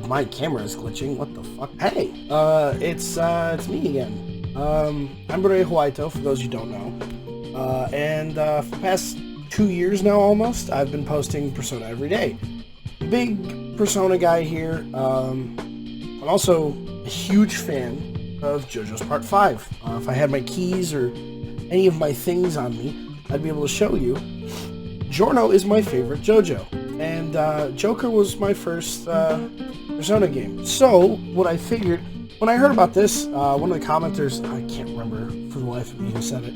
My camera is glitching. What the fuck? Hey, it's me again. I'm Burea for those you don't know. And for the past 2 years now, almost, I've been posting Persona every day. Big Persona guy here. I'm also a huge fan of JoJo's Part 5. If I had my keys or any of my things on me, I'd be able to show you. Giorno is my favorite JoJo, and Joker was my first Persona game. So, what I figured, when I heard about this, one of the commenters, I can't remember for the life of me who said it,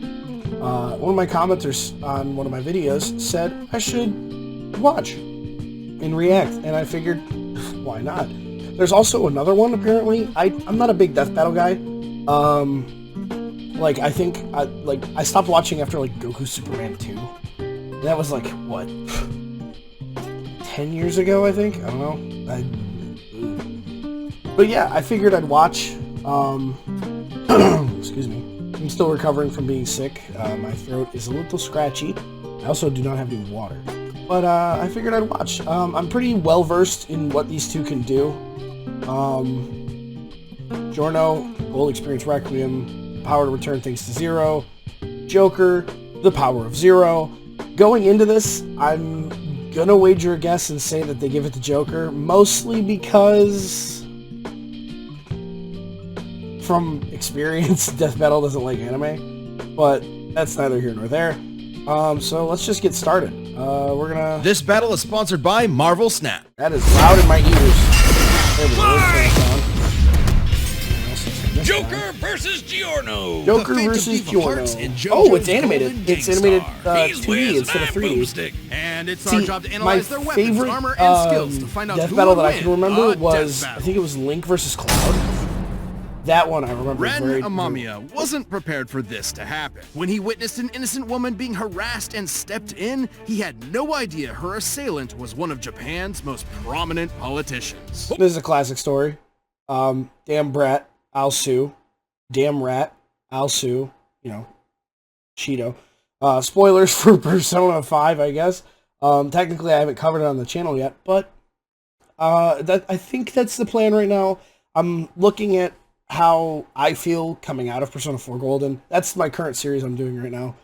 one of my commenters on one of my videos said I should watch and react, and I figured, why not? There's also another one, apparently. I'm not a big death battle guy. I think, I stopped watching after, Goku Superman 2. And that was, what? 10 years ago, I think? I don't know. But yeah, I figured I'd watch. Excuse me. I'm still recovering from being sick. My throat is a little scratchy. I also do not have any water. But I figured I'd watch. I'm pretty well versed in what these two can do. Giorno, Gold Experience Requiem, power to return things to zero. Joker, the power of zero. Going into this, I'm gonna wager a guess and say that they give it to Joker, mostly because, from experience, Death Battle doesn't like anime, but that's neither here nor there. So let's just get started. We're gonna... This battle is sponsored by Marvel Snap. That is loud in my ears. There we go, let's turn this on. Joker versus Giorno. Joker versus Giorno. Oh, it's animated. It's animated 2D instead of 3D. And it's our job to analyze their weapons, favorite, armor, and skills to find out death who battle would that I can remember win was, I think it was Link versus Cloud. That one I remember Ren very... Amamiya wasn't prepared for this to happen. When he witnessed an innocent woman being harassed and stepped in, he had no idea her assailant was one of Japan's most prominent politicians. This is a classic story. Damn brat, I'll sue. Damn rat, I'll sue. You know, Cheeto. Spoilers for Persona 5, I guess. Technically, I haven't covered it on the channel yet, but I think that's the plan right now. I'm looking at how I feel coming out of Persona 4 Golden. That's my current series I'm doing right now.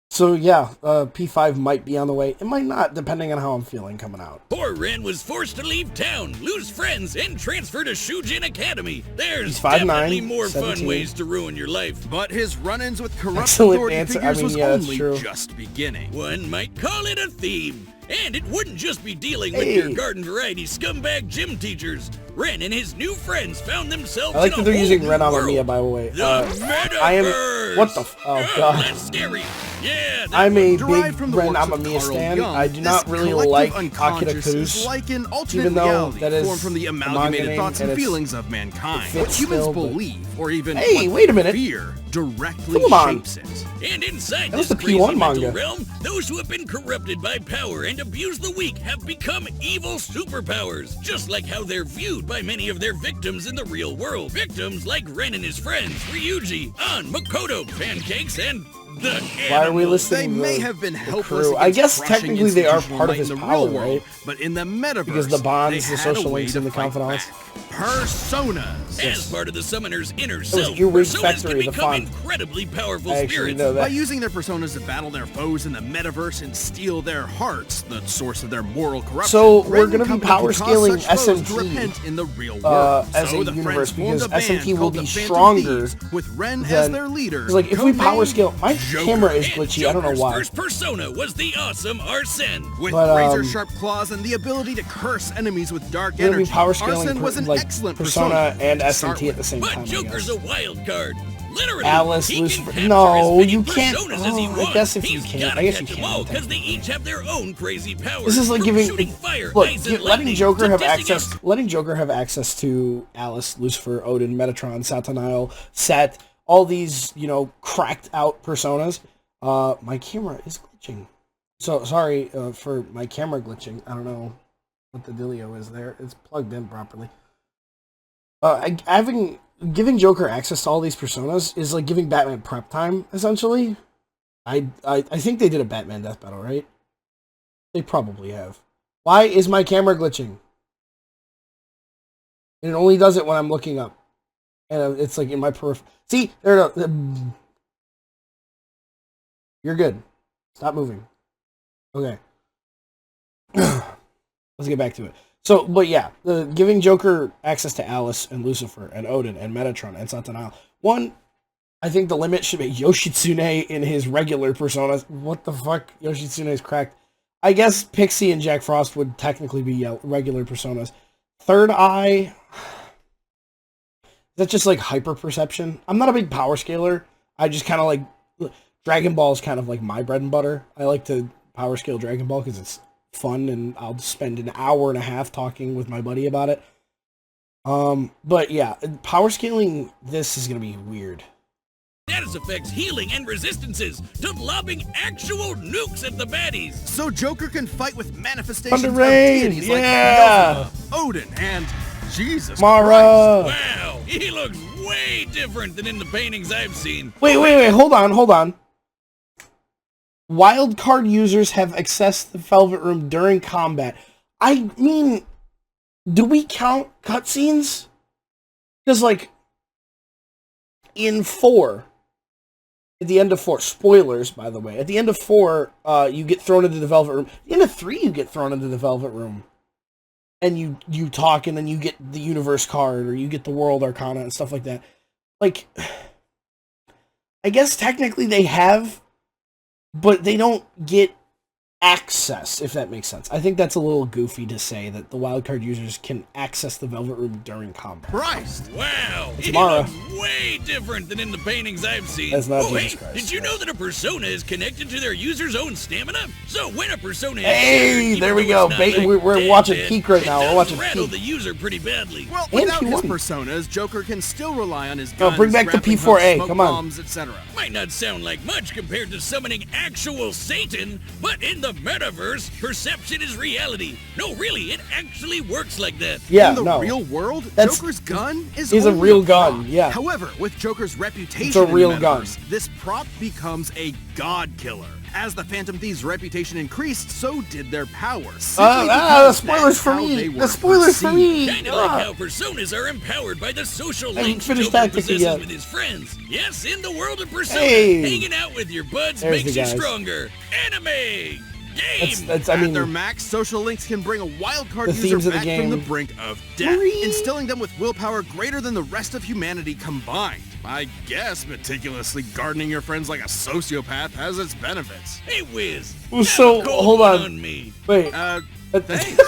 So yeah, P5 might be on the way. It might not, depending on how I'm feeling coming out. Poor Ren was forced to leave town, lose friends, and transfer to Shujin Academy. There's 5'9", definitely more 17. fun ways to ruin your life. But his run-ins with corrupt Excellent authority answer. figures was yeah, that's only true. just beginning. One might call it a theme. And it wouldn't just be dealing with your garden variety scumbag gym teachers. Ren and his new friends found themselves I like in that a they're whole using new Ren world. Amamiya, by the way. The metaverse. I am... What the oh, God. That's scary. Yeah, that I'm a Derived big from the Ren works of Amamiya Carl stan. Jung, I do not this really collective like Akira unconscious is Kuz, like an alternate even though reality that is formed from the a manga amalgamated name, thoughts and and it's- feelings of mankind. it What fits humans still, but- believe, or even Hey, what wait a minute. fear, directly Come on. shapes it. And inside That was this the crazy P1 mental manga. realm, those who have been corrupted by power and abuse the weak have become evil superpowers, just like how they're viewed by many of their victims in the real world. Victims like Ren and his friends, Ryuji, An, Makoto, Pancakes, and the Why are we animals. listening They to may the- have been the helpless crew? I against guess crushing technically they are institutional part of might his in the power, real world, right? but in the metaverse, Because the bonds, they the had social a way links, to and the fight confidants. back. Personas. As part of the summoner's inner was self, Earwig personas Factory, can the become font. incredibly powerful I actually spirits. know By that. using their personas to battle their foes in the metaverse and steal their hearts, the source of their moral corruption. So, we're Ren gonna be Company power could cause scaling such foes to SMT, repent in the real world. as So a the friends universe, formed because a band SMT will called be the Phantom stronger Thieves, with Ren as than- their leader. Because, like, if we power codenamed scale... My Joker camera is and glitchy, I don't know Joker's why. first persona was the awesome Arsene. With But, razor-sharp claws and the ability to curse enemies with dark We're gonna be energy, power scaling Arsene was an like excellent Persona and to start SMT at the with. same But time, I Joker's guess. a wild card. Literally, Alice, he Lucifer... can capture No, as many you can't... personas as he Oh, I wants. guess if you He's can. gotta I guess catch you them all can. because they each have their own crazy powers. This is like From giving... shooting fire, Look, ice, and letting lightning Joker to have dissing access... Letting Joker have access to Alice, Lucifer, Odin, Metatron, Satanael, Set, all these, you know, cracked out personas. My camera is glitching. So, sorry for my camera glitching. I don't know what the dealio is there. It's plugged in properly. Giving Joker access to all these personas is like giving Batman prep time, essentially. I think they did a Batman death battle, right? They probably have. Why is my camera glitching? And it only does it when I'm looking up. And it's like in my peripheral. See? There it is. You're good. Stop moving. Okay. Let's get back to it. So, but yeah, giving Joker access to Alice and Lucifer and Odin and Metatron and Satanael. One, I think the limit should be Yoshitsune in his regular personas. What the fuck? Yoshitsune is cracked. I guess Pixie and Jack Frost would technically be regular personas. Third Eye, that's just like hyper perception. I'm not a big power scaler. I just kind of like Dragon Ball is kind of like my bread and butter. I like to power scale Dragon Ball because it's fun, and I'll spend an hour and a half talking with my buddy about it. But yeah, power scaling this is gonna be weird. Status effects, healing, and resistances to lobbing actual nukes at the baddies. So Joker can fight with manifestations Thunder of Rain, deities yeah! like Beelzebub, Odin, and Jesus Mara! Christ. Wow, he looks way different than in the paintings I've seen. Wait, hold on. Wild card users have accessed the Velvet Room during combat. I mean, do we count cutscenes? Because, like, in 4, at the end of 4, spoilers, by the way, at the end of 4, you get thrown into the Velvet Room. At the end of 3, you get thrown into the Velvet Room. And you talk, and then you get the Universe card, or you get the World Arcana, and stuff like that. Like, I guess technically they have, but they don't get access, if that makes sense. I think that's a little goofy to say that the wildcard users can access the Velvet Room during combat. Christ! Wow, It's he Mara. looks way different than in the paintings I've seen. That's not Jesus hey, Christ. did you know that a persona is connected to their user's own stamina? So when a persona is Hey, shared, there we even go. though it's not, like, We're dead, watching dead, Peak right now. it We're watching does rattle Peak. the user pretty badly. Well, And without his P1. personas, Joker can still rely on his No, guns, bring back the grappling P4A, hooks, come smoke on. bombs, etc. Might not sound like much compared to summoning actual Satan, but in the metaverse, perception is reality. No, really, it actually works like that. Yeah, In the no. real world, That's- Joker's gun is a only real gun, prop. yeah. However, with Joker's reputation It's a real in the gun. metaverse, this prop becomes a god killer. As the Phantom Thieves' reputation increased, so did their power. Simply the because spoilers that's for how me. they The were spoilers for perceived. me. Kinda like how personas are empowered by the social haven't links finished Joker that ticket possesses yet. with his friends. Yes, in the world of Persona, Hey. hanging out with your buds There's makes the you guys. stronger. Anime! Game! That's At their max, social links can bring a wildcard The user themes of the back from the game. brink of death, Marie. instilling them with willpower greater than the rest of humanity combined. I guess meticulously gardening your friends like a sociopath has its benefits. Hey, Wiz. Well, have so, a cold hold one on. me. Wait. Thanks.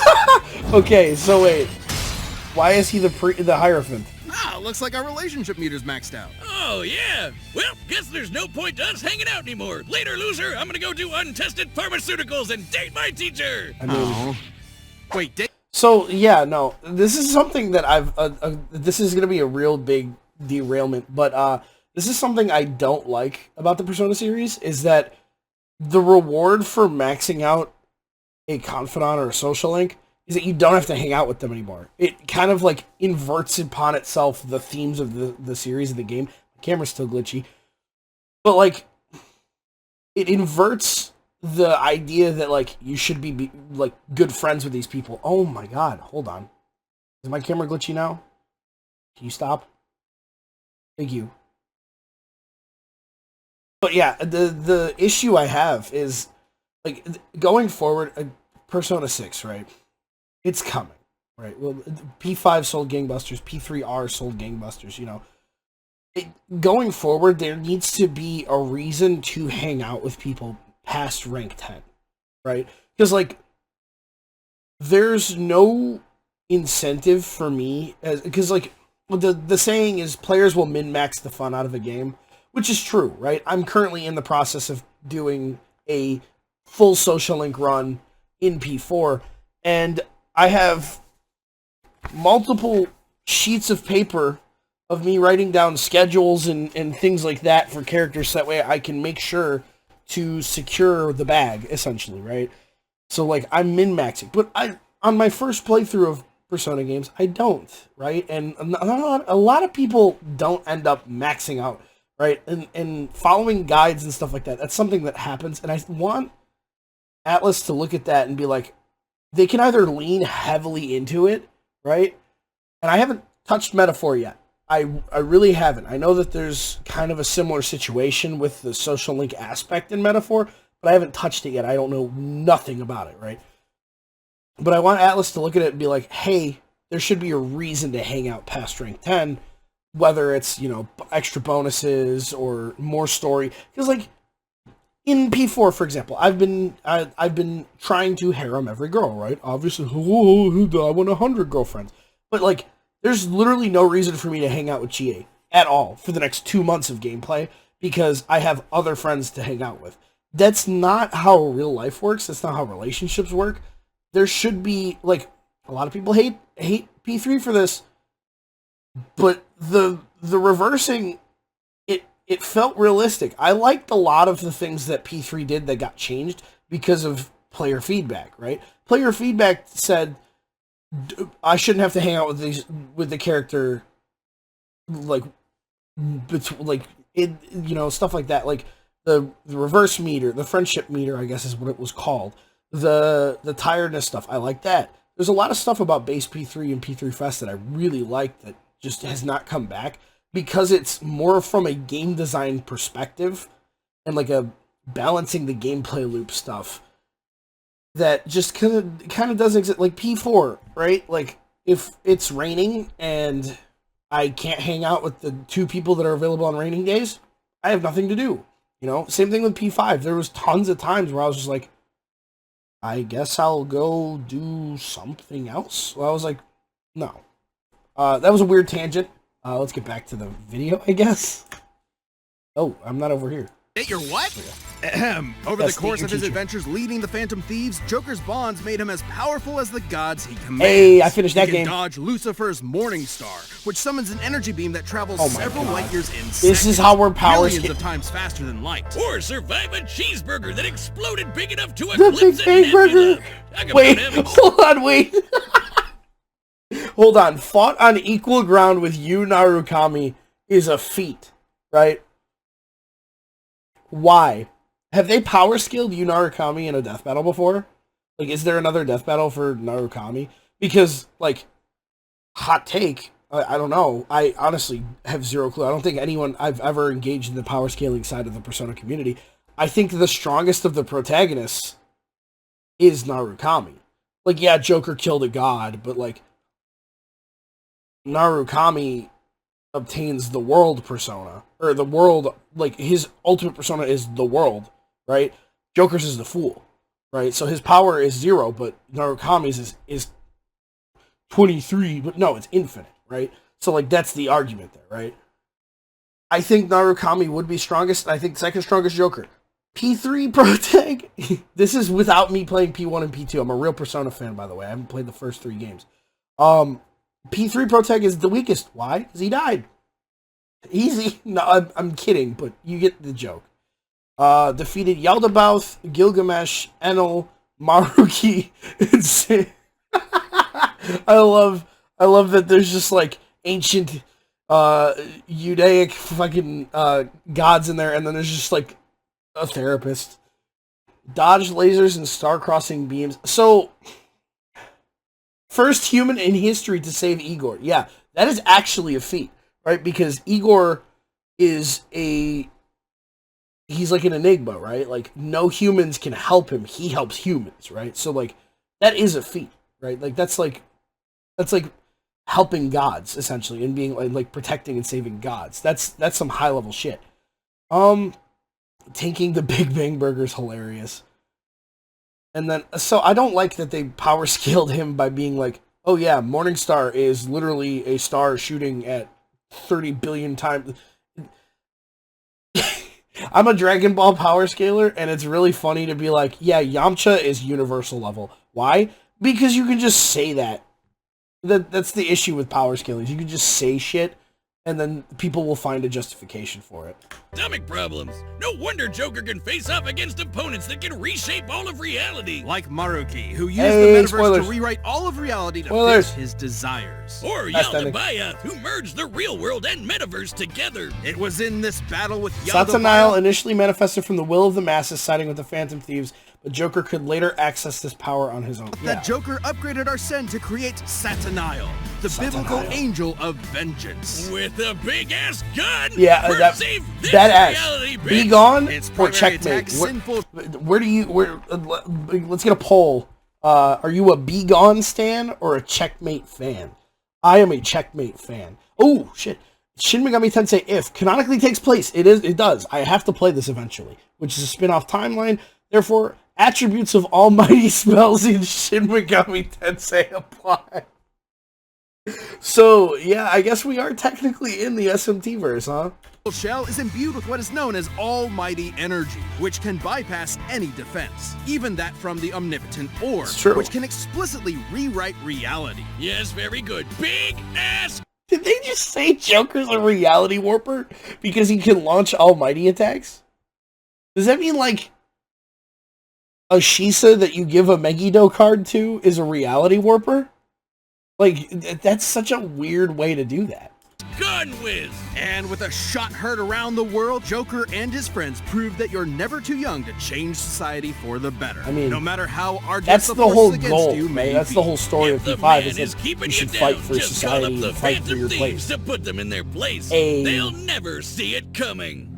Okay, so wait. Why is he the Hierophant? Looks like our relationship meter's maxed out. Oh, yeah. Well, guess there's no point to us hanging out anymore. Later, loser, I'm gonna go do untested pharmaceuticals and date my teacher. I mean, Wait, so yeah, no. This is something that this is gonna be a real big derailment, but this is something I don't like about the Persona series is that the reward for maxing out a confidant or a social link is that you don't have to hang out with them anymore. It kind of like inverts upon itself the themes of the series of the game. My camera's still glitchy. But like it inverts the idea that like you should be like good friends with these people. Oh my god, hold on. Is my camera glitchy now? Can you stop? Thank you. But yeah, the issue I have is like going forward, Persona 6, right? It's coming, right? Well, P5 sold gangbusters, P3R sold gangbusters, you know. Going forward, there needs to be a reason to hang out with people past rank 10, right? Because, like, there's no incentive for me, because, like, the saying is players will min-max the fun out of a game, which is true, right? I'm currently in the process of doing a full social link run in P4, and I have multiple sheets of paper of me writing down schedules and things like that for characters, so that way I can make sure to secure the bag, essentially, right? So, like, I'm min-maxing. But on my first playthrough of Persona games, I don't, right? And a lot of people don't end up maxing out, right? And following guides and stuff like that, that's something that happens, and I want Atlas to look at that and be like, they can either lean heavily into it, right? And I haven't touched Metaphor yet. I really haven't. I know that there's kind of a similar situation with the social link aspect in Metaphor, but I haven't touched it yet. I don't know nothing about it, right? But I want Atlas to look at it and be like, hey, there should be a reason to hang out past rank 10, whether it's, you know, extra bonuses or more story. Because, like, in P4, for example, I've been trying to harem every girl, right? Obviously, I want 100 girlfriends. But, like, there's literally no reason for me to hang out with GA at all for the next 2 months of gameplay because I have other friends to hang out with. That's not how real life works. That's not how relationships work. There should be, like, a lot of people hate P3 for this, but the reversing, it felt realistic. I liked a lot of the things that P3 did that got changed because of player feedback, right? Player feedback said, I shouldn't have to hang out with the character, like it, you know, stuff like that. Like the reverse meter, the friendship meter, I guess is what it was called. The tiredness stuff, I like that. There's a lot of stuff about base P3 and P3 Fest that I really like that just has not come back because it's more from a game design perspective and like a balancing the gameplay loop stuff that just kind of doesn't exist. Like P4, right? Like if it's raining and I can't hang out with the 2 people that are available on raining days, I have nothing to do. You know, same thing with P5. There was tons of times where I was just like, I guess I'll go do something else. Well, I was like, no. That was a weird tangent. Let's get back to the video, I guess. Oh, I'm not over here. Your what? Over the course of his adventures leading the Phantom Thieves, Joker's bonds made him as powerful as the gods he commands. Hey, I finished that game. He can dodge Lucifer's Morning Star, which summons an energy beam that travels several light years in seconds. This is how we're millions of times faster than light. Or survive a cheeseburger that exploded big enough to The eclipse Big Bang Burger. Wait, hold on, wait. Hold on. Fought on equal ground with Yu Narukami is a feat, right? Why? Have they power scaled Yu Narukami in a death battle before? Like, is there another death battle for Narukami? Because, like, hot take, I don't know. I honestly have zero clue. I don't think anyone I've ever engaged in the power scaling side of the Persona community. I think the strongest of the protagonists is Narukami. Like, yeah, Joker killed a god, but, like, Narukami obtains the world persona, or the world, like, his ultimate persona is the world, right? Joker's is the fool, right? So his power is 0, but Narukami's is 23, but no, it's infinite, right? So, like, that's the argument there, right? I think Narukami would be strongest, I think second strongest Joker. P3 Protag, this is without me playing P1 and P2. I'm a real Persona fan, by the way. I haven't played the first 3 games. P3 Protag is the weakest. Why? Because he died. Easy. No, I'm kidding, but you get the joke. Defeated Yaldabaoth, Gilgamesh, Enel, Maruki, and Sin. I love that there's just like ancient Judaic fucking gods in there, and then there's just like a therapist. Dodge lasers and star-crossing beams. So, first human in history to save Igor. Yeah, that is actually a feat, right? Because Igor is he's like an enigma, right? Like, no humans can help him. He helps humans, right? So, like, that is a feat, right? Like, that's like helping gods, essentially, and being, like protecting and saving gods. That's some high-level shit. Taking the Big Bang Burger is hilarious. And then, so I don't like that they power scaled him by being like, oh yeah, Morningstar is literally a star shooting at 30 billion times. I'm a Dragon Ball power scaler, and it's really funny to be like, yeah, Yamcha is universal level. Why? Because you can just say that. That's the issue with power scaling. You can just say shit, and then people will find a justification for it. Stomach problems. No wonder Joker can face off against opponents that can reshape all of reality. Like Maruki, who used the metaverse to rewrite all of reality to fit his desires. Or Yaldabaoth, who merged the real world and metaverse together. It was in this battle with Yaldabaoth. Satanael initially manifested from the will of the masses, siding with the Phantom Thieves, The Joker could later access this power on his own. That Joker upgraded Arsene to create Sataniel, the biblical angel of vengeance. With a big-ass gun! Yeah, that ass. Be gone or checkmate. Let's get a poll. Are you a Be Gone stan or a Checkmate fan? I am a Checkmate fan. Oh, shit. Shin Megami Tensei If canonically takes place. It does. I have to play this eventually, which is a spin-off timeline. Therefore, attributes of almighty spells in Shin Megami Tensei apply. So, yeah, I guess we are technically in the SMT verse, huh? Shell is imbued with what is known as almighty energy, which can bypass any defense, even that from the omnipotent orb, which can explicitly rewrite reality. Yes, very good. Big ass. Did they just say Joker's a reality warper because he can launch almighty attacks? Does that mean, like, a Shisa that you give a Megiddo card to is a reality warper? Like, that's such a weird way to do that. Gun whiz! And with a shot heard around the world, Joker and his friends proved that you're never too young to change society for the better. I mean, no matter how arduous the whole goal, man. That's the whole story of P5 is that you should fight for society and fight for your place. To put them in their place. They'll never see it coming.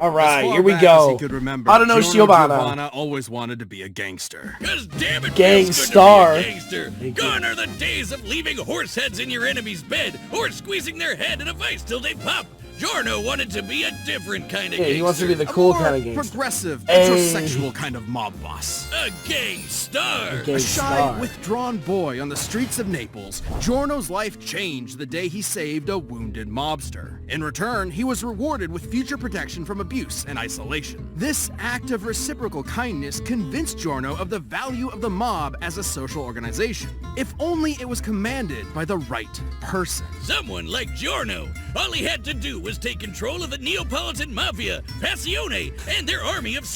All right, here we go. I don't know, Giovanna always wanted to be a gangster. 'Cause damn it, Gangstar. Gangster. Gone are the days of leaving horse heads in your enemy's bed or squeezing their head in a vice till they pop. Giorno wanted to be a different kind of gangster. He wants to be the cool kind of gangster. Progressive, heterosexual kind of mob boss. A gangstar. A shy, withdrawn boy on the streets of Naples, Giorno's life changed the day he saved a wounded mobster. In return, he was rewarded with future protection from abuse and isolation. This act of reciprocal kindness convinced Giorno of the value of the mob as a social organization, if only it was commanded by the right person. Someone like Giorno. All he had to do was take control of the Neapolitan Mafia, Passione, and their army of...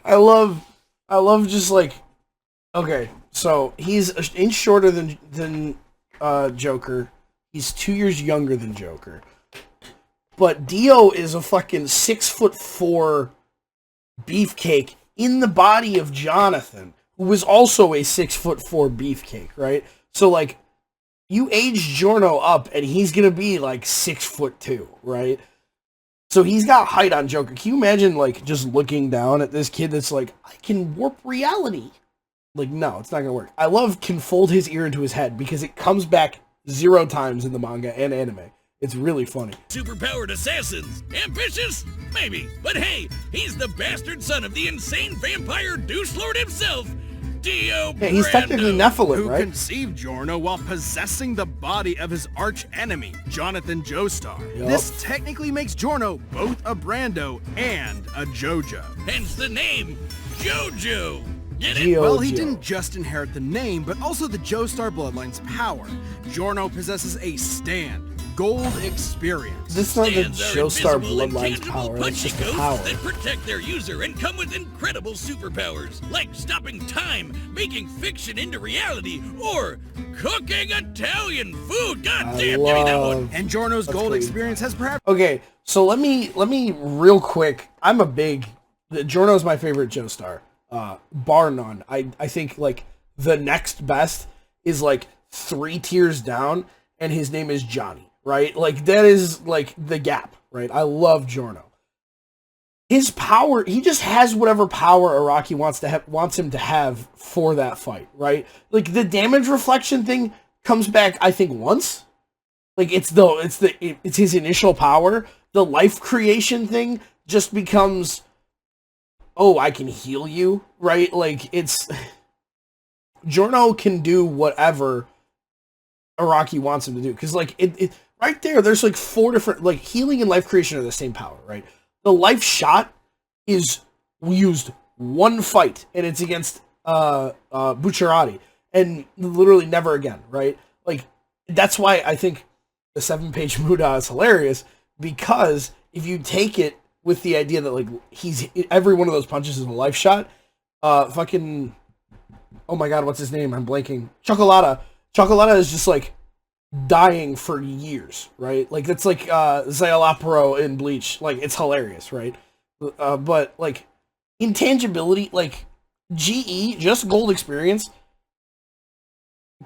I love just like, okay, so he's an inch shorter than Joker. He's 2 years younger than Joker. But Dio is a fucking 6'4" beefcake in the body of Jonathan, who was also a 6'4" beefcake, right? So like, you age Giorno up, and he's gonna be like 6'2", right? So he's got height on Joker. Can you imagine, like, just looking down at this kid that's like, I can warp reality? Like, no, it's not gonna work. I love can fold his ear into his head because it comes back 0 times in the manga and anime. It's really funny. Superpowered assassins. Ambitious? Maybe. But hey, he's the bastard son of the insane vampire Deuce Lord himself. Dio Yeah, he's technically Nephilim, right? Who conceived Giorno while possessing the body of his arch enemy, Jonathan Joestar. Yep. This technically makes Giorno both a Brando and a Jojo. Hence the name, Jojo. Get it? Well, he didn't just inherit the name, but also the Joestar bloodline's power. Giorno possesses a stand, gold experience. This is not the Joestar bloodline's power, it's just the power. That protect their user and come with incredible superpowers, like stopping time, making fiction into reality, or cooking Italian food. God damn, give me that one. And Giorno's gold experience has perhaps... Okay, so let me real quick. I'm a big... Giorno's my favorite Joestar. Bar none. I think, like, the next best is, like, 3 tiers down, and his name is Johnny. Right? Like, that is, like, the gap, right? I love Giorno. His power, he just has whatever power Araki wants him to have for that fight, right? Like, the damage reflection thing comes back, I think, once. Like, it's his initial power. The life creation thing just becomes, oh, I can heal you, right? Like, it's... Giorno can do whatever Araki wants him to do. Because, like, right there's like 4 different, like, healing and life creation are the same power, right? The life shot is used 1 fight, and it's against Bucciarati, and literally never again, right? Like, that's why I think the 7-page Muda is hilarious, because if you take it with the idea that, like, every one of those punches is a life shot, fucking, oh my god, what's his name? I'm blanking. Chocolata is just, like, dying for years, right? Like, that's like Zayalapro in Bleach. Like, it's hilarious, right? but like intangibility, like GE, just gold experience,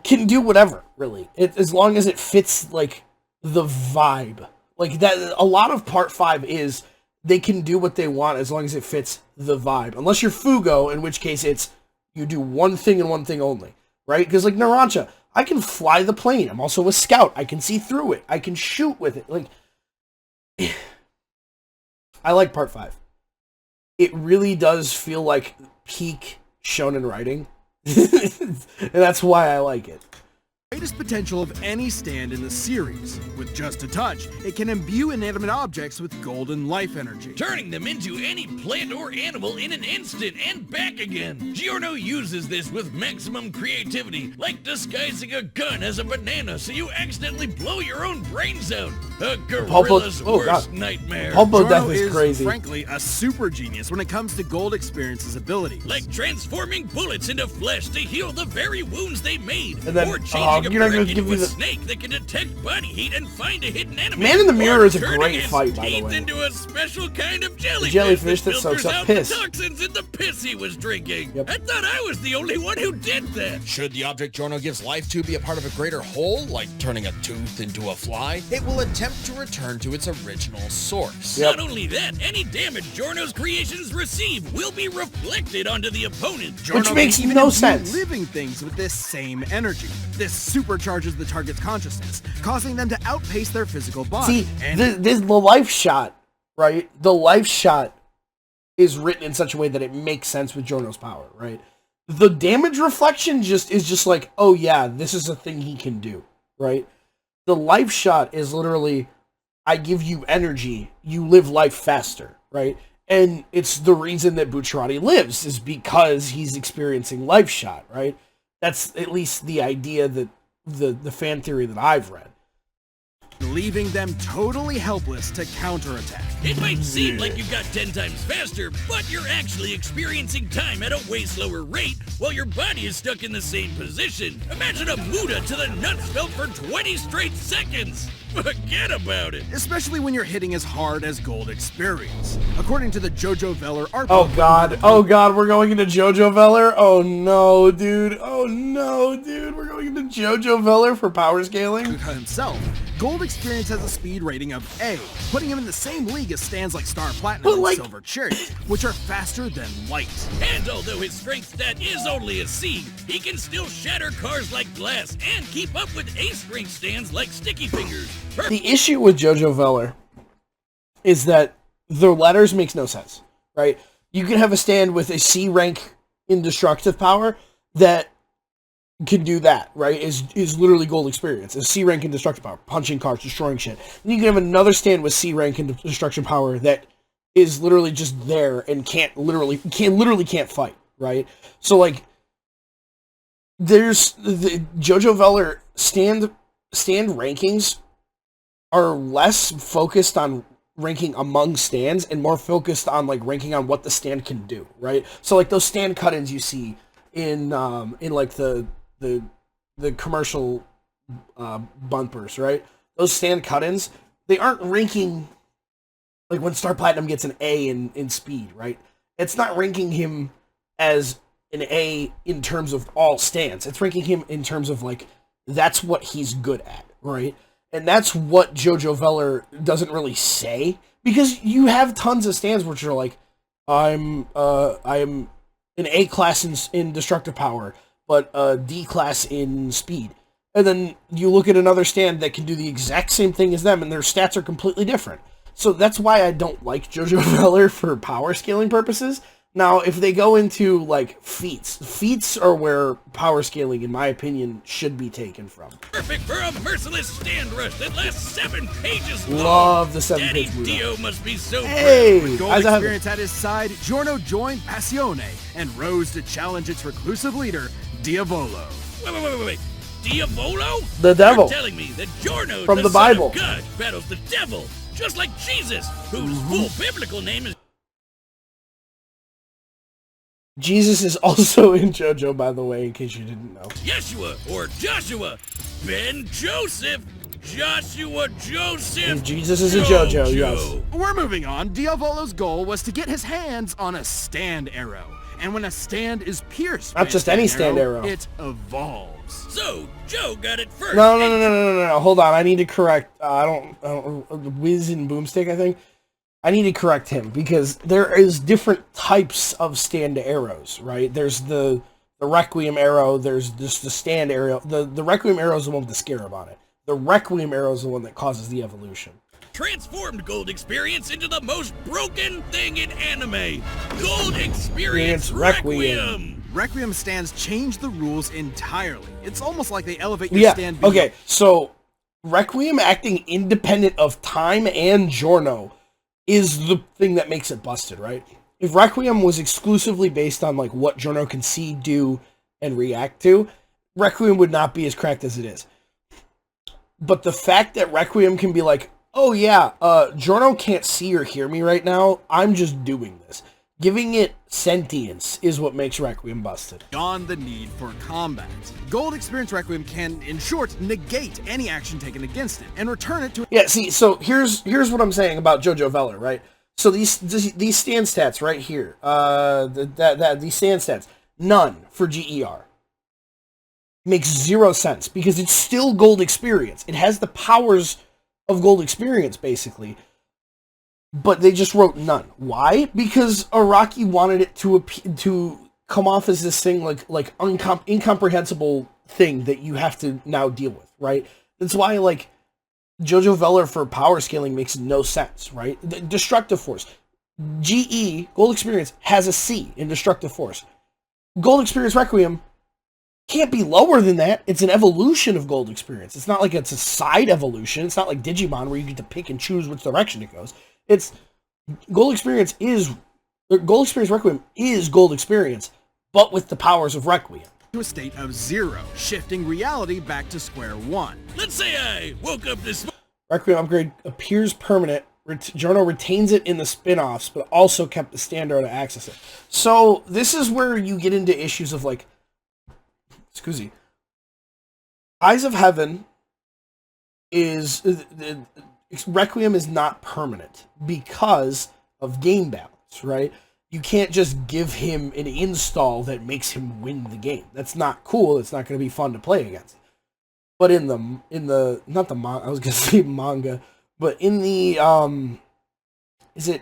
can do whatever, really, as long as it fits like the vibe. Like that, a lot of Part 5 is they can do what they want as long as it fits the vibe. Unless you're Fugo, in which case it's you do one thing and one thing only, right? Because like Narancia, I can fly the plane. I'm also a scout. I can see through it. I can shoot with it. Like, I like Part 5. It really does feel like peak shonen writing. And that's why I like it. Greatest potential of any stand in the series. With just a touch, it can imbue inanimate objects with golden life energy, turning them into any plant or animal in an instant and back again. Giorno uses this with maximum creativity, like disguising a gun as a banana so you accidentally blow your own brains out. A gorilla's worst nightmare. Pulpo death Giorno is crazy. Frankly, a super genius when it comes to gold experience's abilities. Like transforming bullets into flesh to heal the very wounds they made. And then, or changing you're not gonna give me a the snake that can detect body heat and find a hidden enemy. Man in the Mirror is a turning great its fight, by the teeth way. into a special kind of jellyfish, jellyfish that filters soaks up out piss. the toxins in the piss he was drinking. Yep. I thought I was the only one who did that. Should the object Giorno gives life to be a part of a greater whole, like turning a tooth into a fly, it will attempt to return to its original source. Yep. Not only that, any damage Giorno's creations receive will be reflected onto the opponent. Which makes Even no imbue sense. living things with this same energy. This supercharges the target's consciousness, causing them to outpace their physical body. See, and the life shot, right? The life shot is written in such a way that it makes sense with Giorno's power, right? The damage reflection is just like, oh yeah, this is a thing he can do, right? The life shot is literally, I give you energy, you live life faster, right? And it's the reason that Bucciarati lives is because he's experiencing life shot, right? That's at least the idea that the fan theory that I've read. leaving them totally helpless to counterattack. It might seem like you got 10 times faster, but you're actually experiencing time at a way slower rate while your body is stuck in the same position. Imagine a Muda to the nuts felt for 20 straight seconds. Forget about it. Especially when you're hitting as hard as Gold Experience. According to the Jojo Veller art Oh book, god, we're going into Jojo Veller? Oh no, dude. We're going into Jojo Veller for power scaling? himself, Gold Experience has a speed rating of A, putting him in the same league as stands like Star Platinum and Silver Chariot, which are faster than light. And although his strength stat is only a C, he can still shatter cars like glass and keep up with A-strength stands like Sticky Fingers. The issue with Jojo Veller is that the letters makes no sense, right? You can have a stand with a C rank indestructible power that can do that, right? Is literally Gold Experience. A C rank indestructible power, punching cars, destroying shit. And you can have another stand with C rank destruction power that is literally just there and can't fight, right? So like, there's the Jojo Veller stand rankings are less focused on ranking among stands and more focused on like ranking on what the stand can do, right? So like those stand cut-ins you see in like the commercial bumpers, right? Those stand cut-ins, they aren't ranking like when Star Platinum gets an A in speed, right? It's not ranking him as an A in terms of all stands. It's ranking him in terms of like that's what he's good at, right? And that's what Jojo Veller doesn't really say, because you have tons of stands which are like, I'm an A class in destructive power, but a D class in speed. And then you look at another stand that can do the exact same thing as them, and their stats are completely different. So that's why I don't like Jojo Veller for power scaling purposes. Now, if they go into, like, feats are where power scaling, in my opinion, should be taken from. Perfect for a merciless stand rush that lasts 7 pages long. Love the 7-page Daddy Dio must be so Hey! With Gold Experience at his side, Giorno joined Passione and rose to challenge its reclusive leader, Diavolo. Wait. Diavolo? The devil. You're telling me that Giorno, From the son Bible. of God, battles the devil, just like Jesus, whose full biblical name is... Jesus is also in JoJo, by the way, in case you didn't know. Yeshua, or Joshua, Ben Joseph. Joshua Joseph Jesus is a JoJo, yes. We're moving on. Diavolo's goal was to get his hands on a stand arrow. And when a stand is pierced Not by just a any stand arrow. it evolves. So, Joe got it first. No. Hold on. I need to correct. I don't Wiz and Boomstick, I think. I need to correct him because there is different types of stand arrows, right? There's the Requiem arrow. There's just the stand arrow. The Requiem arrow is the one with the scarab on it. The Requiem arrow is the one that causes the evolution. Transformed Gold Experience into the most broken thing in anime. Gold Experience Requiem. Requiem stands change the rules entirely. It's almost like they elevate your stand. Okay, so Requiem acting independent of time and Giorno is the thing that makes it busted, right? If Requiem was exclusively based on like what Giorno can see, do, and react to, Requiem would not be as cracked as it is. But the fact that Requiem can be like, oh yeah, Giorno can't see or hear me right now, I'm just doing this. Giving it sentience is what makes Requiem busted. Beyond the need for combat. Gold Experience Requiem can, in short, negate any action taken against it and return it to... Yeah, see, so here's what I'm saying about Jojo Veller, right? So these stand stats right here, these stand stats, none for GER. Makes zero sense because it's still Gold Experience. It has the powers of Gold Experience, basically. But they just wrote none. Why? Because Araki wanted it to come off as this thing like incomprehensible thing that you have to now deal with, right? That's why like Jojo Veller for power scaling makes no sense, right? Destructive Force. GE, Gold Experience, has a C in Destructive Force. Gold Experience Requiem can't be lower than that. It's an evolution of Gold Experience. It's not like it's a side evolution. It's not like Digimon where you get to pick and choose which direction it goes. It's Gold Experience Requiem is Gold Experience, but with the powers of Requiem. To a state of zero, shifting reality back to square one. Let's say I woke up this... Requiem upgrade appears permanent. Giorno retains it in the spin-offs, but also kept the standard to access it. So this is where you get into issues of like, excuse me, Eyes of Heaven is... Requiem is not permanent because of game balance, right? You can't just give him an install that makes him win the game. That's not cool. It's not going to be fun to play against. But in the not the manga, I was going to say manga, but in the is it?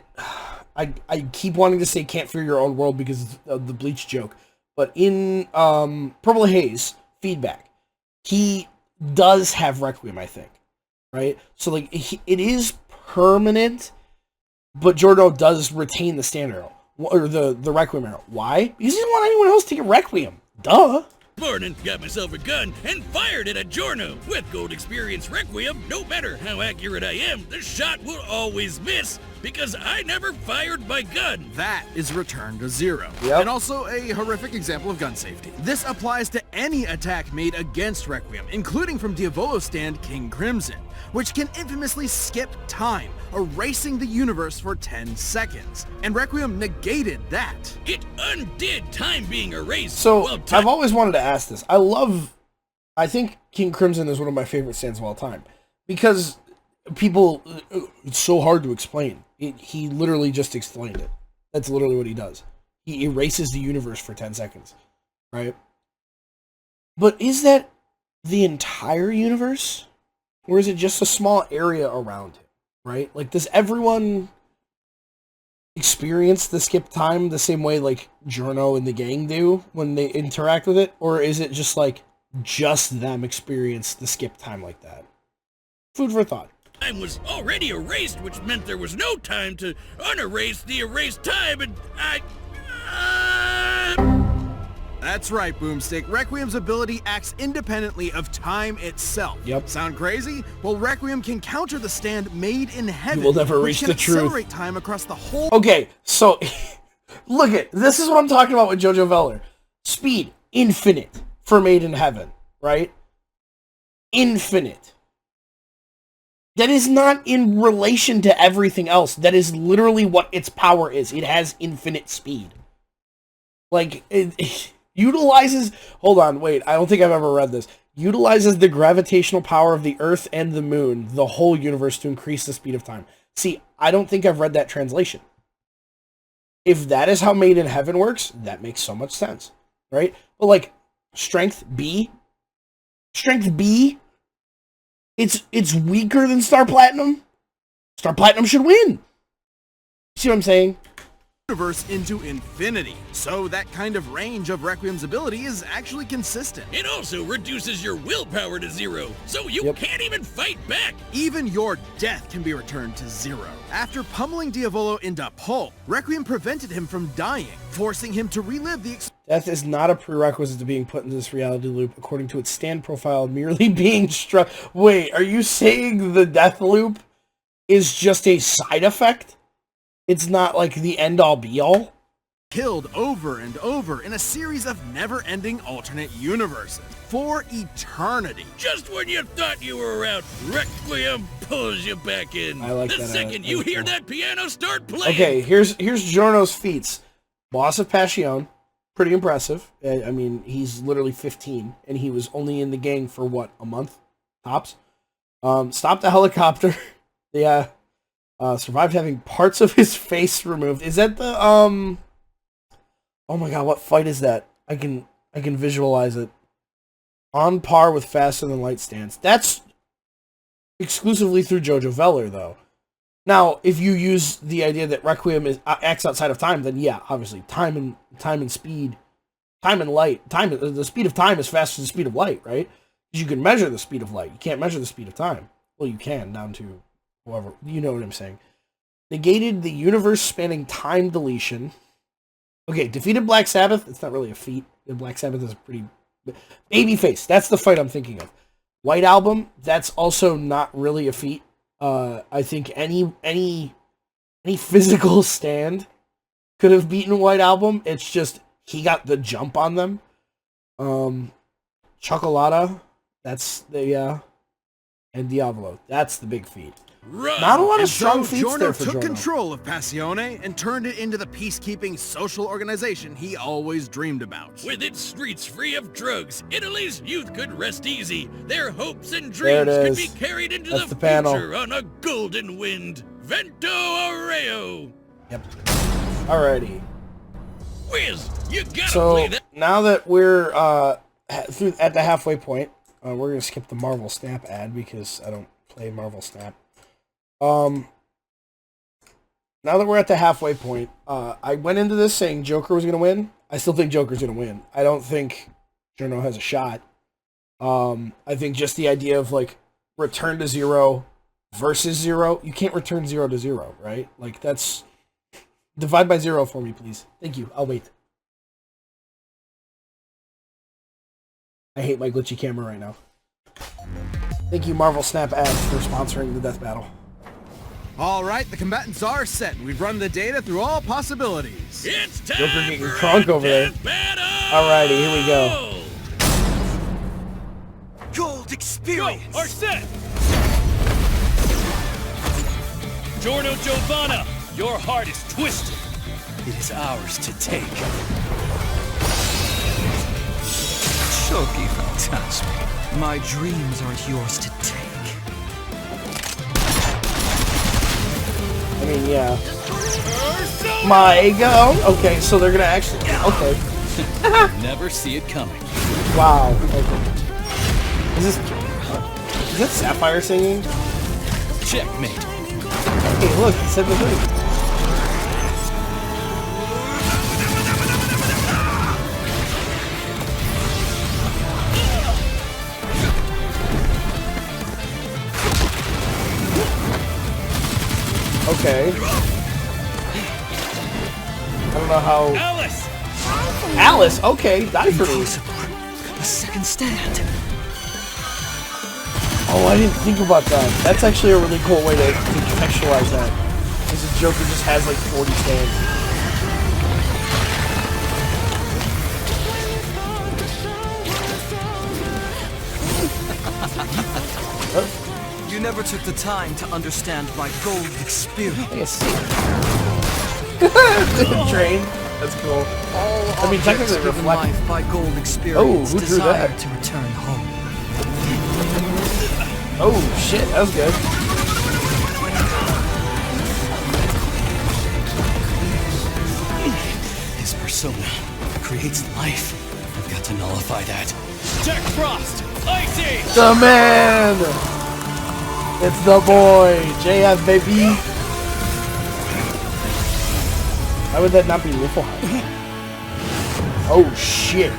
I keep wanting to say Can't Fear Your Own World because of the Bleach joke, but in Purple Haze feedback, he does have Requiem, I think. Right? So, like, it is permanent, but Giorno does retain the stand arrow, or the Requiem arrow. Why? Because he didn't want anyone else to get Requiem. Duh. Morning, got myself a gun and fired it at Giorno. With Gold Experience Requiem, no matter how accurate I am, the shot will always miss because I never fired my gun. That is return to zero. Yep. And also a horrific example of gun safety. This applies to any attack made against Requiem, including from Diavolo's stand King Crimson, which can infamously skip time, erasing the universe for 10 seconds. And Requiem negated that. It undid time being erased. So, I've always wanted to ask this. I think King Crimson is one of my favorite stands of all time. Because it's so hard to explain. He literally just explained it. That's literally what he does. He erases the universe for 10 seconds. Right? But is that the entire universe? Or is it just a small area around him? Right? Like, does everyone experience the skip time the same way, like, Giorno and the gang do when they interact with it? Or is it just, like, just them experience the skip time like that? Food for thought. Time was already erased, which meant there was no time to unerase the erased time, and That's right, Boomstick. Requiem's ability acts independently of time itself. Yep. Sound crazy? Well, Requiem can counter the stand made in heaven. You will never which reach can the truth. accelerate time across the whole... Okay, so, look at, this is what I'm talking about with Jojo Veller. Speed, infinite for Made in Heaven, right? Infinite. That is not in relation to everything else. That is literally what its power is. It has infinite speed. Like, it utilizes... Hold on, wait. I don't think I've ever read this. utilizes the gravitational power of the Earth and the Moon, the whole universe, to increase the speed of time. See, I don't think I've read that translation. If that is how Made in Heaven works, that makes so much sense, right? But like, Strength B, it's weaker than Star Platinum. Star Platinum should win. See what I'm saying? Universe into infinity, so that kind of range of Requiem's ability is actually consistent. It also reduces your willpower to 0, so you can't even fight back. Even your death can be returned to 0. After pummeling Diavolo into pulp, Requiem prevented him from dying, forcing him to relive the Death is not a prerequisite to being put into this reality loop, according to its stand profile, merely being struck. Wait, are you saying the death loop is just a side effect? It's not like the end-all be-all? Killed over and over in a series of never-ending alternate universes for eternity. Just when you thought you were out, Requiem pulls you back in. I like the that. second you hear that piano start playing. Okay, here's Giorno's feats. Boss of Passion, pretty impressive. I mean, he's literally 15, and he was only in the gang for, what, a month? Tops? Stopped the helicopter. Yeah. Survived having parts of his face removed. Is that the, oh my god, what fight is that? I can visualize it. On par with Faster Than Light stance. That's exclusively through Jojo Veller, though. Now, if you use the idea that Requiem acts outside of time, then yeah, obviously, time and speed, time and light, the speed of time is faster than the speed of light, right? Because you can measure the speed of light. You can't measure the speed of time. Well, you can, down to however, you know what I'm saying. Negated the universe-spanning time deletion. Okay, defeated Black Sabbath. It's not really a feat. Black Sabbath is a pretty... Babyface. That's the fight I'm thinking of. White Album. That's also not really a feat. I think any physical stand could have beaten White Album. It's just he got the jump on them. Chocolata. That's the... and Diavolo. That's the big feat. Run. Not a lot of And strong so feats Giorno there for took Giorno. control of Passione and turned it into the peacekeeping social organization he always dreamed about. With its streets free of drugs, Italy's youth could rest easy. Their hopes and There it dreams could is. be carried into That's the the panel. future on a golden wind. Vento Areo. Yep. Alrighty. Whiz, you gotta So play that. now that we're at the halfway point, we're gonna skip the Marvel Snap ad because I don't play Marvel Snap. Now that we're at the halfway point, I went into this saying Joker was gonna win. I still think Joker's gonna win. I don't think Giorno has a shot. I think just the idea of like return to 0 versus 0, you can't return 0 to 0, right? Like that's divide by 0 for me, please. Thank you. I'll wait. I hate my glitchy camera right now. Thank you, Marvel Snap Ads, for sponsoring the death battle. Alright, the combatants are set. We've run the data through all possibilities. It's time Joker getting for crunk a over there. death battle. Alrighty, here we go. Gold experience! Go, are set. Giorno Giovanna, your heart is twisted. It is ours to take. Choke even touch me. My dreams aren't yours to take. I mean, yeah. My God. Okay, so they're gonna actually. Okay. Never see it coming. Wow. Okay. Is that Sapphire singing? Checkmate. Hey, look, he said the thing. Okay. I don't know how. Alice! Alice, okay, die for me. A second stand. Oh, I didn't think about that. That's actually a really cool way to contextualize that. Because the Joker just has like 40 stands. You never took the time to understand my gold experience. Train. That's cool. All I mean, technically objects given reflect- life by gold experience Oh, who drew desire that? to return home. Oh shit, that was good. His persona creates life. I've got to nullify that. Jack Frost! Icy! The man! It's the boy! JF, baby! Why would that not be Niflheim? Oh shit!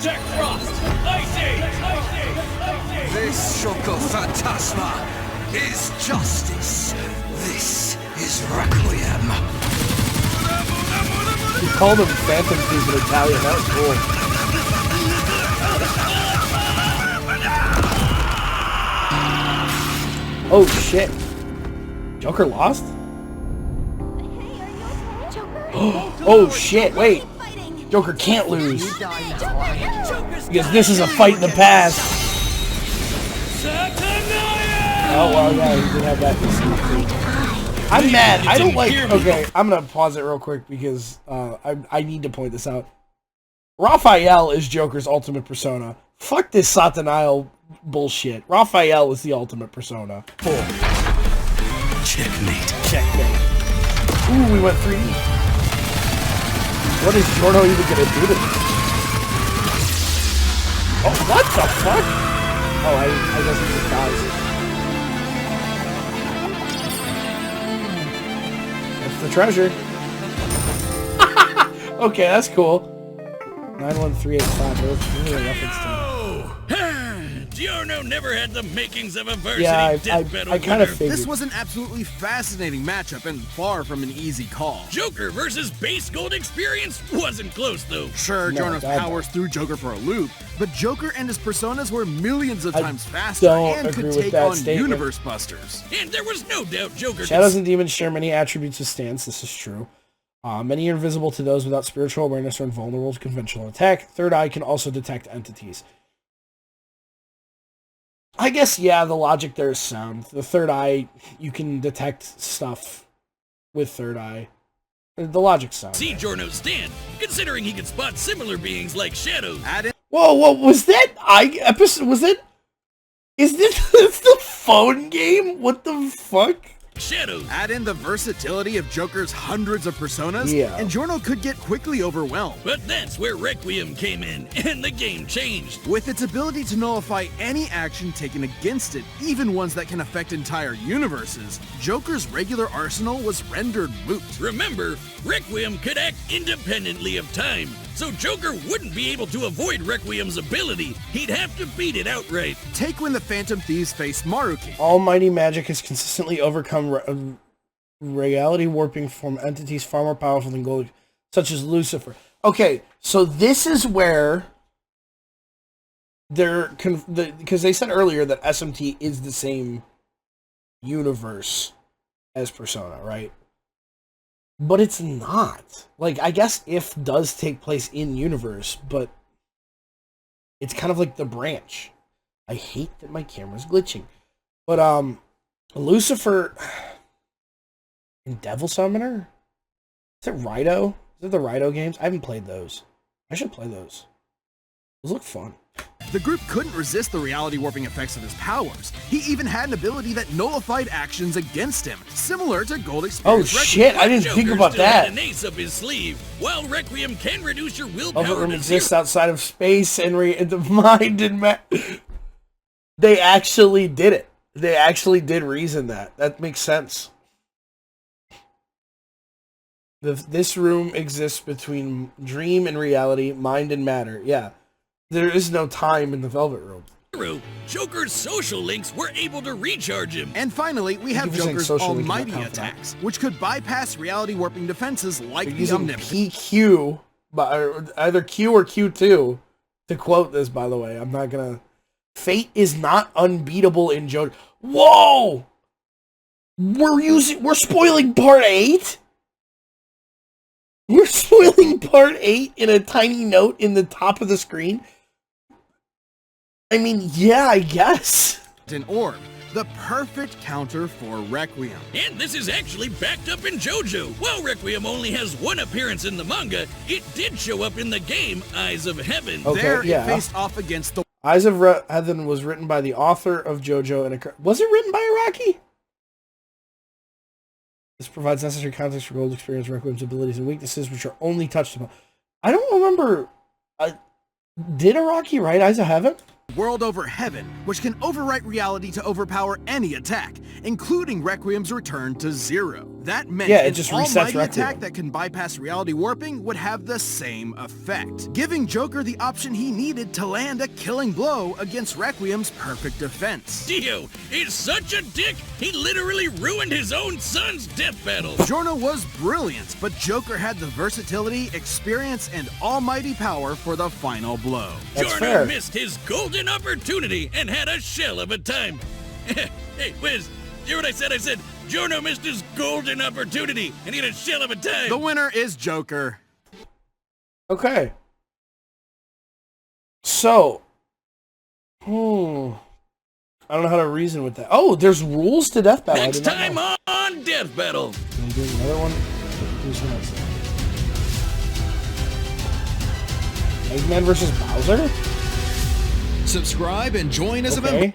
Jack Frost! Icy! This Shoko Phantasma is justice. This is Requiem. You called him Phantom Thief in Italian, that was cool. Oh shit! Joker lost? Oh shit, wait! Joker can't lose. Because this is a fight in the past. Oh well, yeah, he did have that. I'm mad. I don't like. Okay, I'm gonna pause it real quick because I need to point this out. Raphael is Joker's ultimate persona. Fuck this Satanael bullshit. Raphael is the ultimate persona. Cool. Checkmate. Checkmate. Ooh, we went 3D. What is Giorno even gonna do to this? Oh, what the fuck? Oh, I guess he just dies. That's the treasure. Okay, that's cool. 91385. Those are a reference to. Giorno never had the makings of a varsity Yeah, deathbed I kind of winner. figured. This was an absolutely fascinating matchup and far from an easy call. Joker versus Base Gold Experience wasn't close though. Sure, No, Giorno's God, powers threw Joker for a loop, but Joker and his personas were millions of I times faster don't and agree could with take that on statement. universe busters. And there was no doubt Joker Shadows and demons share many attributes of stance. This is true. Many are invisible to those without spiritual awareness or invulnerable to conventional attack. Third eye can also detect entities. I guess, yeah, the logic there is sound. The third eye, you can detect stuff with third eye. The logic's sound. see Giorno's stand, considering he could spot similar beings like Shadows. Add in Whoa, was that episode? Was it? Is this the phone game? What the fuck? Shadows. Add in the versatility of Joker's hundreds of personas, Yeah. and Giorno could get quickly overwhelmed. But that's where Requiem came in, and the game changed. With its ability to nullify any action taken against it, even ones that can affect entire universes, Joker's regular arsenal was rendered moot. Remember, Requiem could act independently of time, so Joker wouldn't be able to avoid Requiem's ability. He'd have to beat it outright. Take when the Phantom Thieves faced Maruki. Almighty magic has consistently overcome reality warping from entities far more powerful than gold, such as Lucifer. Okay, so this is where they're because they said earlier that SMT is the same universe as Persona, right? But it's not. Like, I guess If does take place in universe, but it's kind of like the branch. I hate that my camera's glitching. But Lucifer and Devil Summoner? Is it Rido? Is it the Rido games? I haven't played those. I should play those. Those look fun. The group couldn't resist the reality warping effects of his powers. He even had an ability that nullified actions against him, similar to Gold Oh Experience shit, I didn't Joker think about still had that. an ace up his sleeve. While Requiem can reduce your willpower Velvet Room to exists zero. outside of space and the mind and They actually did it. They actually did reason that. That makes sense. This room exists between dream and reality, mind and matter. Yeah. There is no time in the Velvet Room. Joker's social links were able to recharge him. And finally, we have you for saying Joker's social link, almighty not confident. attacks, which could bypass reality warping defenses like They're the using Omnipotent. PQ, but either Q or Q2, to quote this, by the way. I'm not gonna... Fate is not unbeatable in JoJo. Whoa! We're spoiling part 8? We're spoiling part 8 in a tiny note in the top of the screen? I mean, yeah, I guess. An orb, the perfect counter for Requiem. And this is actually backed up in JoJo. While Requiem only has one appearance in the manga, it did show up in the game Eyes of Heaven. Okay, There, yeah. it faced off against the Eyes of Heaven was written by the author of JoJo and was it written by Araki? This provides necessary context for Gold Experience, Requiem's abilities and weaknesses, which are only touched upon. I don't remember. Did Araki write Eyes of Heaven? World over heaven, which can overwrite reality to overpower any attack, including Requiem's return to 0. That meant it just an resets almighty Requiem. attack that can bypass reality warping would have the same effect, giving Joker the option he needed to land a killing blow against Requiem's perfect defense. Dio is such a dick, he literally ruined his own son's death battle. Giorno was brilliant, but Joker had the versatility, experience, and almighty power for the final blow. That's Giorno fair. missed his golden opportunity and had a shell of a time. Hey, Wiz, you hear what I said? I said Giorno missed his golden opportunity and he had a shell of a time. The winner is Joker. Okay. So, I don't know how to reason with that. Oh, there's rules to Death Battle. Next time on Death Battle. Can we do another one? Who's next? Eggman versus Bowser? Subscribe and join as a member. Okay.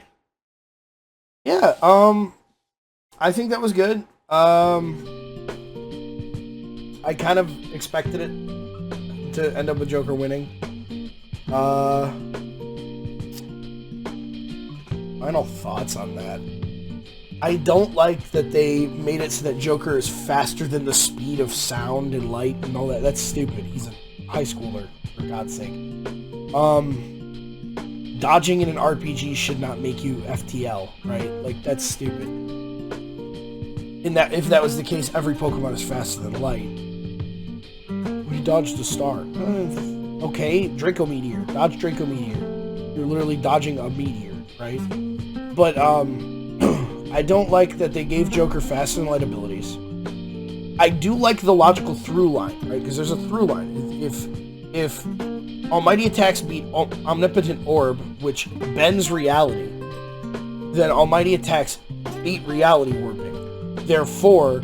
Yeah, I think that was good. I kind of expected it to end up with Joker winning. Final thoughts on that. I don't like that they made it so that Joker is faster than the speed of sound and light and all that. That's stupid. He's a high schooler, for God's sake. Dodging in an RPG should not make you FTL, right? Like, that's stupid. In that, if that was the case, every Pokemon is faster than light. He dodged the star. Okay, Draco Meteor. Dodge Draco Meteor. You're literally dodging a meteor, right? But, I don't like that they gave Joker faster than light abilities. I do like the logical through line, right? Because there's a through line. If Almighty attacks beat Omnipotent Orb, which bends reality, then Almighty attacks beat reality warping. Therefore,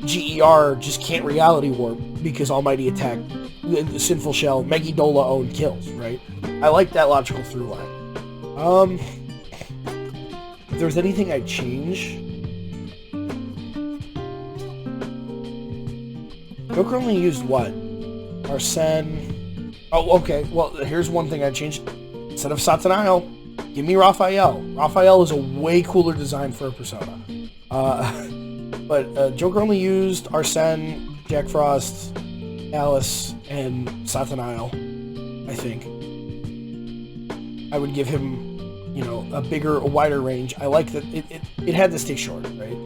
GER just can't reality warp because Almighty attack, the Sinful Shell, Megidola own kills, right? I like that logical through line. If there's anything I'd change, Joker only used what? Arsene. Oh, okay. Well, here's one thing I'd change. Instead of Satanael, give me Raphael. Raphael is a way cooler design for a persona. But Joker only used Arsene, Jack Frost, Alice, and Satanael, I think. I would give him, you know, a wider range. I like that it had to stay short, right?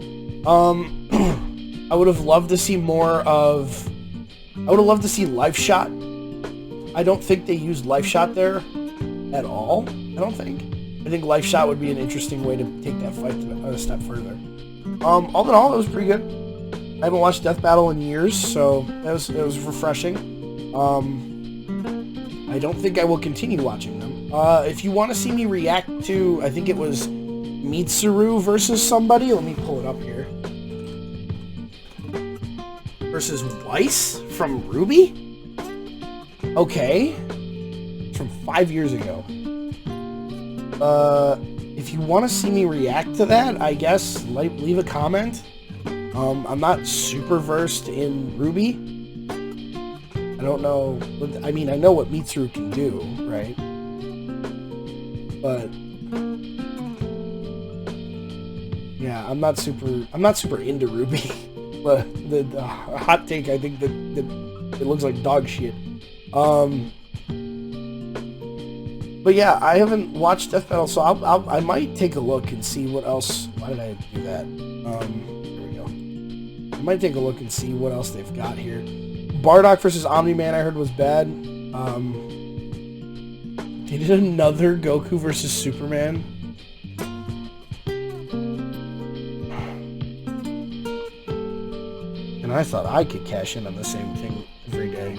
I would have loved to see more of... I would have loved to see Life Shot. I don't think they used Life Shot there at all. I don't think. I think Life Shot would be an interesting way to take that fight a step further. All in all, it was pretty good. I haven't watched Death Battle in years, so it was refreshing. I don't think I will continue watching them. If you want to see me react to, I think it was Mitsuru versus somebody. Let me pull it up here. Versus Weiss from Ruby? Okay. From 5 years ago. If you want to see me react to that, I guess leave a comment. I'm not super versed in Ruby. I don't know. I mean, I know what Mitsuru can do, right? But yeah, I'm not super into Ruby. But the hot take, I think that it looks like dog shit. But yeah, I haven't watched Death Battle, so I might take a look and see what else. Why did I do that? Here we go. I might take a look and see what else they've got here. Bardock versus Omni-Man I heard was bad. They did another Goku versus Superman. And I thought I could cash in on the same thing every day.